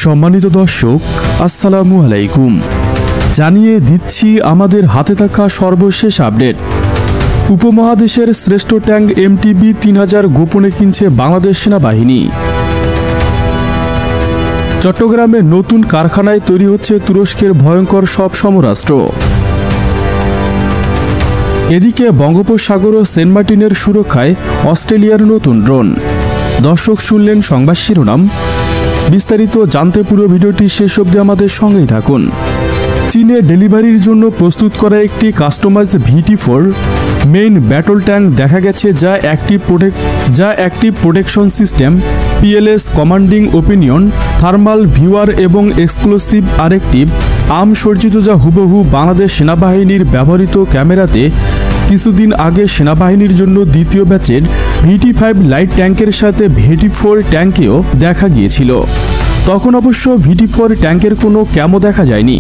সম্মানিত দর্শক, আসসালামু আলাইকুম। জানিয়ে দিচ্ছি আমাদের হাতে থাকা সর্বশেষ আপডেট। উপমহাদেশের শ্রেষ্ঠ ট্যাঙ্ক MTB 3000 গোপনে কিনছে বাংলাদেশ সেনাবাহিনী। চট্টগ্রামে নতুন কারখানায় তৈরি হচ্ছে তুরস্কের ভয়ঙ্কর সব সমরাস্ত্র। এদিকে বঙ্গোপসাগর ও সেন্ট মার্টিনের সুরক্ষায় অস্ট্রেলিয়ার নতুন ড্রোন। দর্শক, শুনলেন সংবাদ শিরোনাম। বিস্তারিত জানতে পুরো ভিডিওটি শেষ অবধি আমাদের সঙ্গেই থাকুন। চীনে ডেলিভারির জন্য প্রস্তুত করা একটি customised VT4 main battle tank দেখা গেছে, যা active protection system, PLS, commanding opinion, thermal viewer এবং এক্সক্লুসিভ আরেকটিভ আর্ম সজ্জিত, যা হুবহু বাংলাদেশ সেনাবাহিনীর ব্যবহৃত ক্যামেরাতে কিছুদিন আগে সেনাবাহিনীর জন্য দ্বিতীয় ব্যাচের VT5 লাইট ট্যাঙ্কের সাথে VT4 ট্যাঙ্কেও দেখা গিয়েছিল। তখন অবশ্য VT4 ট্যাঙ্কের কোনো ক্যামো দেখা যায়নি,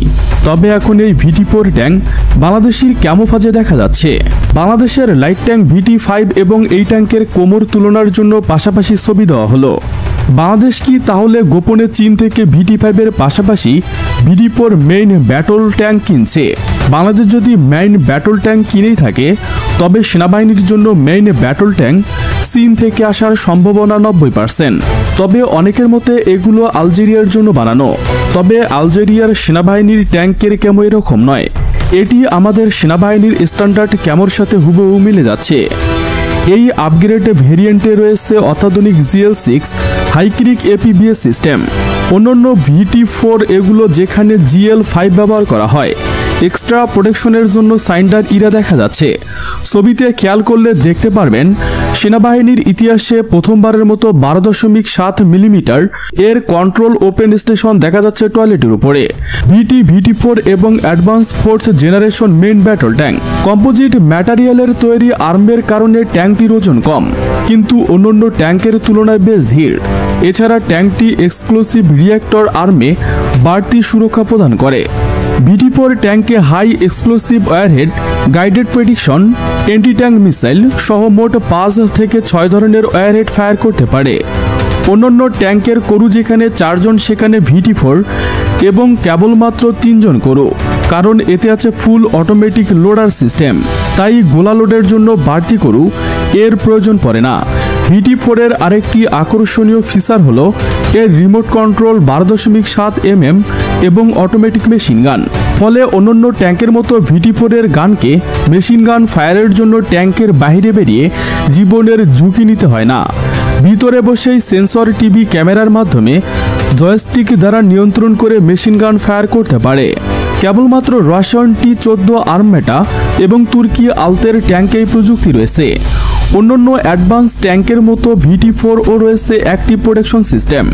তবে এখন এই VT4 ট্যাঙ্ক বাংলাদেশের ক্যামোফাজে দেখা যাচ্ছে। বাংলাদেশের লাইট ট্যাঙ্ক VT5 এবং এই ট্যাঙ্কের কোমর তুলনার জন্য পাশাপাশি ছবি দেওয়া হলো। বাংলাদেশ কি তাহলে গোপনে চীন থেকে VT5 এর পাশাপাশি VT4 মেইন ব্যাটল ট্যাঙ্ক কিনছে? বাংলাদেশ যদি মেইন ব্যাটল ট্যাঙ্ক কিনেই থাকে, তবে সেনাবাহিনীর জন্য মেইন ব্যাটল ট্যাঙ্ক চীন থেকে আসার সম্ভাবনা 90%। তবে অনেকের মতে এগুলো আলজেরিয়ার জন্য বানানো। তবে আলজেরিয়ার সেনাবাহিনীর ট্যাঙ্কের ক্যামো এরকম নয়, এটি আমাদের সেনাবাহিনীর স্ট্যান্ডার্ড ক্যামোর সাথে হুবহু মিলে যাচ্ছে। এই আপগ্রেড ভেরিয়েন্টে রয়েছে অত্যাধুনিক GL6 হাইক্রিক APBS সিস্টেম। অন্যান্য VT4 এগুলো যেখানে GL5 ব্যবহার করা হয়। এক্সট্রা প্রোটেকশনের জন্য সাইন্ডার ইরা দেখা যাচ্ছে। ছবিতে খেয়াল করলে দেখতে পারবেন, সেনাবাহিনীর ইতিহাসে প্রথমবারের মতো 12.7 মিলিমিটার এর কন্ট্রোল ওপেন স্টেশন দেখা যাচ্ছে টয়লেটের উপরে। VT4 এবং advance 4th generation main battle tank. Composite ম্যাটেরিয়ালের তৈরি আর্মের কারণে ট্যাঙ্কটির ওজন কম, কিন্তু অন্যান্য ট্যাঙ্কের তুলনায় বেশ ধীর। এছাড়া ট্যাঙ্কটি এক্সক্লুসিভ রিঅ্যাক্টর আর্মে বাড়তি সুরক্ষা প্রদান করে। VT4 ট্যাঙ্কে high explosive warhead, guided prediction, anti tank missile সহ মোট 5 থেকে 6 ধরনের ওয়ারহেড ফায়ার করতে পারে। অন্যান্য ট্যাঙ্কের ক্রু যেখানে 4 জন, সেখানে VT4 এবং কেবলমাত্র 3 জন ক্রু, কারণ এতে আছে ফুল অটোমেটিক লোডার সিস্টেম। তাই গোলা লোডের জন্য বাড়তি ক্রু এর প্রয়োজন পড়ে না। VT4 এর আরেকটি আকর্ষণীয় ফিচার হলো এর রিমোট কন্ট্রোল 12.7 mm এবং অটোমেটিক মেশিন গান। ফলে অন্যান্য ট্যাঙ্কের মতো VT4 এর গানকে মেশিন গান ফায়ারের জন্য ট্যাঙ্কের বাইরে বেরিয়ে জীবনের ঝুঁকি নিতে হয় না। ভিতরে বসেই সেন্সর, টিভি, ক্যামেরার মাধ্যমে জয়স্টিক দ্বারা নিয়ন্ত্রণ করে মেশিন গান ফায়ার করতে পারে। কেবলমাত্র রাশিয়ান T-14 আর্মেটা এবং তুর্কি আলতের ট্যাঙ্কে এই প্রযুক্তি রয়েছে। অন্যান্য অ্যাডভান্স ট্যাঙ্কের মতো VT4 ও রয়েছে active protection system.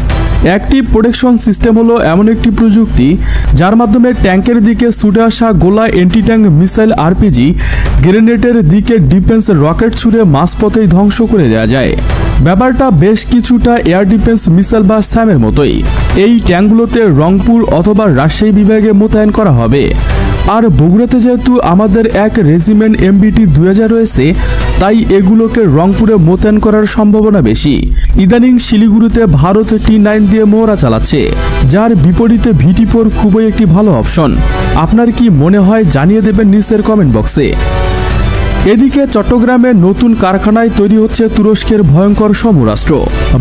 Active protection system হলো এমন একটি প্রযুক্তি যার মাধ্যমে ট্যাঙ্কের দিকে ছুটে আসা গোলা, এন্টি ট্যাঙ্ক মিসাইল, RPG, গ্রেনেডের দিকে ডিফেন্স রকেট ছুড়ে মাঝপথেই ধ্বংস করে দেওয়া যায়। ব্যাপারটা বেশ কিছুটা এয়ার ডিফেন্স মিসাইল বা স্যামের মতোই। এই ট্যাঙ্কগুলোতে রংপুর অথবা রাজশাহী বিভাগে মোতায়েন করা হবে। আর বগুড়াতে যেহেতু আমাদের এক রেজিমেন্ট MBT 2000 রয়েছে, তাই এগুলোকে রংপুরে মোতায়েন করার সম্ভাবনা বেশি। ইদানিং শিলিগুড়িতে ভারত T9 দিয়ে মহড়া চালাচ্ছে, যার বিপরীতে VT4 খুবই একটি ভালো অপশন। আপনার কি মনে হয় জানিয়ে দেবেন নিচের কমেন্ট বক্সে। এদিকে চট্টগ্রামে নতুন কারখানায় তৈরি হচ্ছে তুরস্কের ভয়ঙ্কর সমরাস্ত্র।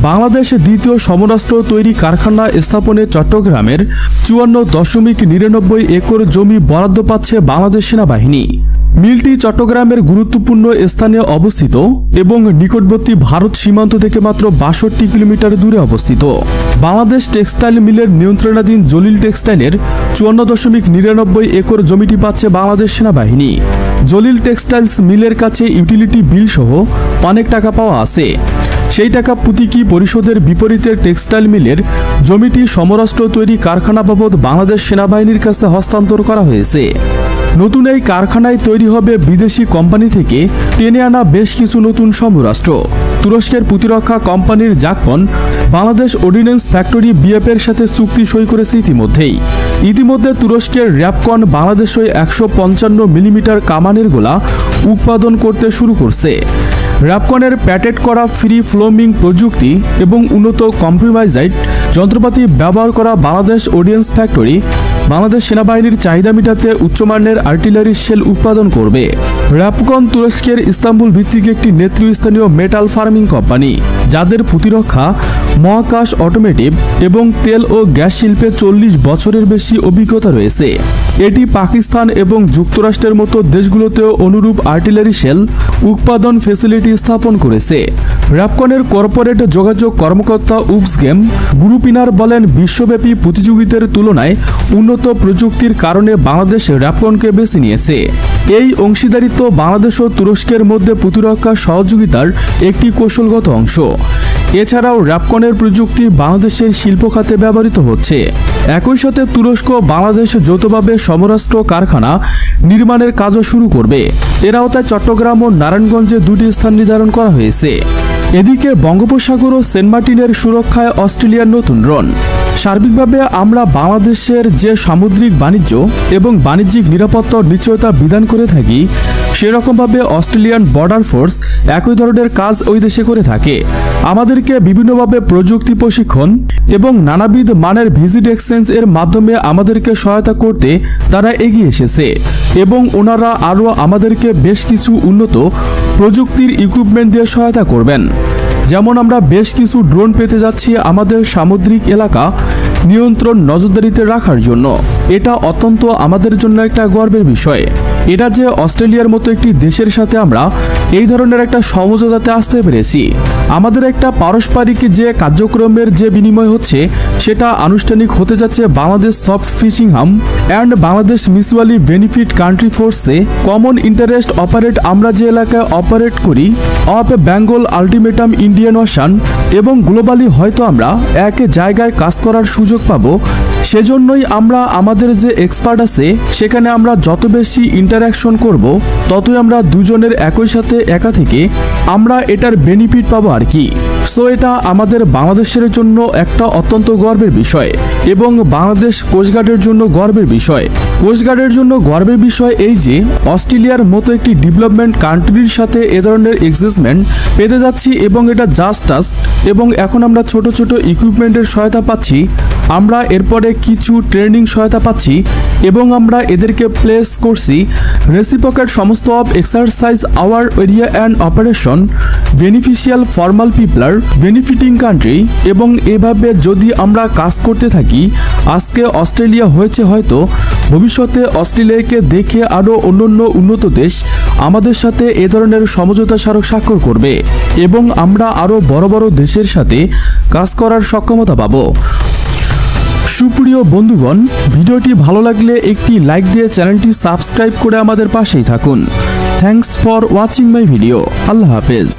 বাংলাদেশে দ্বিতীয় সমরাস্ত্র তৈরি কারখানা স্থাপনে চট্টগ্রামের 54.99 একর জমি বরাদ্দ পাচ্ছে বাংলাদেশ সেনাবাহিনী। মিলটি চট্টগ্রামের গুরুত্বপূর্ণ স্থানে অবস্থিত এবং নিকটবর্তী ভারত সীমান্ত থেকে মাত্র 62 কিলোমিটার দূরে অবস্থিত। বাংলাদেশ টেক্সটাইল মিলের নিয়ন্ত্রণাধীন জলিল টেক্সটাইলের 54.99 একর জমিটি পাচ্ছে বাংলাদেশ সেনাবাহিনী। জলিল টেক্সটাইলস মিলের কাছে ইউটিলিটি বিল সহ অনেক টাকা পাওয়া আছে। সেই টাকা প্রতীকী পরিশোধের বিপরীতে টেক্সটাইল মিলের জমিটি সমরাস্ত্র তৈরি কারখানা বাবদ বাংলাদেশ সেনাবাহিনীর কাছে হস্তান্তর করা হয়েছে। নতুন এই কারখানায় তৈরি হবে বিদেশি কোম্পানি থেকে টেনে আনা বেশ কিছু নতুন সমরাস্ত্র। তুরস্কের প্রতিরক্ষা কোম্পানির জাকপন বাংলাদেশ অর্ডিন্যান্স ফ্যাক্টরি BF এর সাথে চুক্তি সই করেছে ইতিমধ্যেই। ইতিমধ্যে তুরস্কের র্যাপকন বাংলাদেশে 155 মিলিমিটার কামানের গোলা উৎপাদন করতে শুরু করছে। র্যাপকনের প্যাটেন্ট করা ফ্রি ফ্লোমিং প্রযুক্তি এবং উন্নত কম্প্রোমাইজড যন্ত্রপাতি ব্যবহার করা বাংলাদেশ অর্ডিন্যান্স ফ্যাক্টরি বাংলাদেশ সেনাবাহিনীর চাহিদা মেটাতে উচ্চমানের আর্টিলারি শেল উৎপাদন করবে। র্যাপকন তুরস্কের ইস্তাম্বুল ভিত্তিক একটি নেতৃস্থানীয় মেটাল ফার্মিং কোম্পানি, যাদের প্রতিরক্ষা, মহাকাশ, অটোমেটিভ এবং তেল ও গ্যাস শিল্পে 40 বছরের বেশি অভিজ্ঞতা রয়েছে। এটি পাকিস্তান এবং যুক্তরাষ্ট্রের মতো দেশগুলোতেও অনুরূপ আর্টিলারি শেল উৎপাদন ফ্যাসিলিটি স্থাপন করেছে। র্যাপকনের কর্পোরেট যোগাযোগ কর্মকর্তা উপসগেম গ্রুপিনার বলেন, বিশ্বব্যাপী প্রতিযোগিতার তুলনায় উন্নত প্রযুক্তির কারণে বাংলাদেশ র্যাপকনকে বেছে নিয়েছে। এই অংশীদারিত্ব বাংলাদেশ ও তুরস্কের মধ্যে প্রতিরক্ষা সহযোগিতার একটি কৌশলগত অংশ। এছাড়াও র্যাপকনের প্রযুক্তি বাংলাদেশের শিল্প খাতে ব্যবহৃত হচ্ছে। একই সাথে তুরস্ক বাংলাদেশ যৌথভাবে সমরাস্ত্র কারখানা নির্মাণের কাজও শুরু করবে। এর আওতায় চট্টগ্রাম ও নারায়ণগঞ্জে 2টি স্থান নির্ধারণ করা হয়েছে। এদিকে বঙ্গোপসাগর ও সেন্ট মার্টিনের সুরক্ষায় অস্ট্রেলিয়ার নতুন ড্রোন। সার্বিকভাবে আমরা বাংলাদেশের যে সামুদ্রিক বাণিজ্য এবং বাণিজ্যিক নিরাপত্তার নিশ্চয়তা বিধান করে থাকি, সেরকমভাবে অস্ট্রেলিয়ান বর্ডার ফোর্স একই ধরনের কাজ ওই দেশে করে থাকে। আমাদেরকে বিভিন্নভাবে প্রযুক্তি প্রশিক্ষণ এবং নানাবিধ মানের ভিজিট এক্সচেঞ্জ এর মাধ্যমে আমাদেরকে সহায়তা করতে তারা এগিয়ে এসেছে এবং ওনারা আরও আমাদেরকে বেশ কিছু উন্নত প্রযুক্তির ইকুইপমেন্ট দিয়ে সহায়তা করবেন। যেমন আমরা বেশ কিছু ড্রোন পেতে যাচ্ছি আমাদের সামুদ্রিক এলাকা নিয়ন্ত্রণ নজরদারিতে রাখার জন্য। এটা অত্যন্ত আমাদের জন্য একটা গর্বের বিষয়। এটা যে অস্ট্রেলিয়ার মতো একটি দেশের সাথে আমরা এই ধরনের একটা সমঝোতাতে আসতে পেরেছি। আমাদের একটা পারস্পরিক যে কার্যক্রমের যে বিনিময় হচ্ছে, সেটা আনুষ্ঠানিক হতে যাচ্ছে বাংলাদেশ সফট ফিশিং হাম and Bangladesh mutually benefit country ফোর্সে কমন ইন্টারেস্ট অপারেট। আমরা যে এলাকায় অপারেট করি of Bengal ultimatum Indian Ocean এবং গ্লোবালি হয়তো আমরা এক জায়গায় কাজ করার সুযোগ পাবো। সেজন্যই আমরা আমাদের যে এক্সপার্ট আছে সেখানে আমরা যত বেশি ইন্টারাকশন করব, ততই আমরা দুজনের একই সাথে একা থেকে আমরা এটার বেনিফিট পাবো আর কি। সো এটা আমাদের বাংলাদেশের জন্য একটা অত্যন্ত গর্বের বিষয় এবং বাংলাদেশ কোস্টগার্ডের জন্য গর্বের বিষয়। কোস্টগার্ডের জন্য গর্বের বিষয় এই যে অস্ট্রেলিয়ার মতো একটি ডেভেলপমেন্ট কান্ট্রির সাথে এ ধরনের এক্সেসমেন্ট পেতে যাচ্ছি এবং এটা জাস্ট এবং এখন আমরা ছোট ছোট ইকুইপমেন্টের সহায়তা পাচ্ছি। আমরা এরপরে কিছু ট্রেনিং সহায়তা পাচ্ছি এবং আমরা এদেরকে প্লেস করছি রেসিপ্রোকেট সমস্ত of exercise our area and operation beneficial formal পিপলার বেনিফিটিং কান্ট্রি। এবং এভাবে যদি আমরা কাজ করতে থাকি, আজকে অস্ট্রেলিয়া হয়েছে, হয়তো ভবিষ্যতে অস্ট্রেলিয়াকে দেখে আরও অন্যান্য উন্নত দেশ আমাদের সাথে এ ধরনের সমঝোতা স্মারক স্বাক্ষর করবে এবং আমরা আরও বড় বড় দেশের সাথে কাজ করার সক্ষমতা পাব। সুপ্রিয় বন্ধুগণ, ভিডিওটি ভালো লাগলে একটি লাইক দিয়ে চ্যানেলটি সাবস্ক্রাইব করে আমাদের পাশেই থাকুন। Thanks for watching my video. আল্লাহ হাফেজ।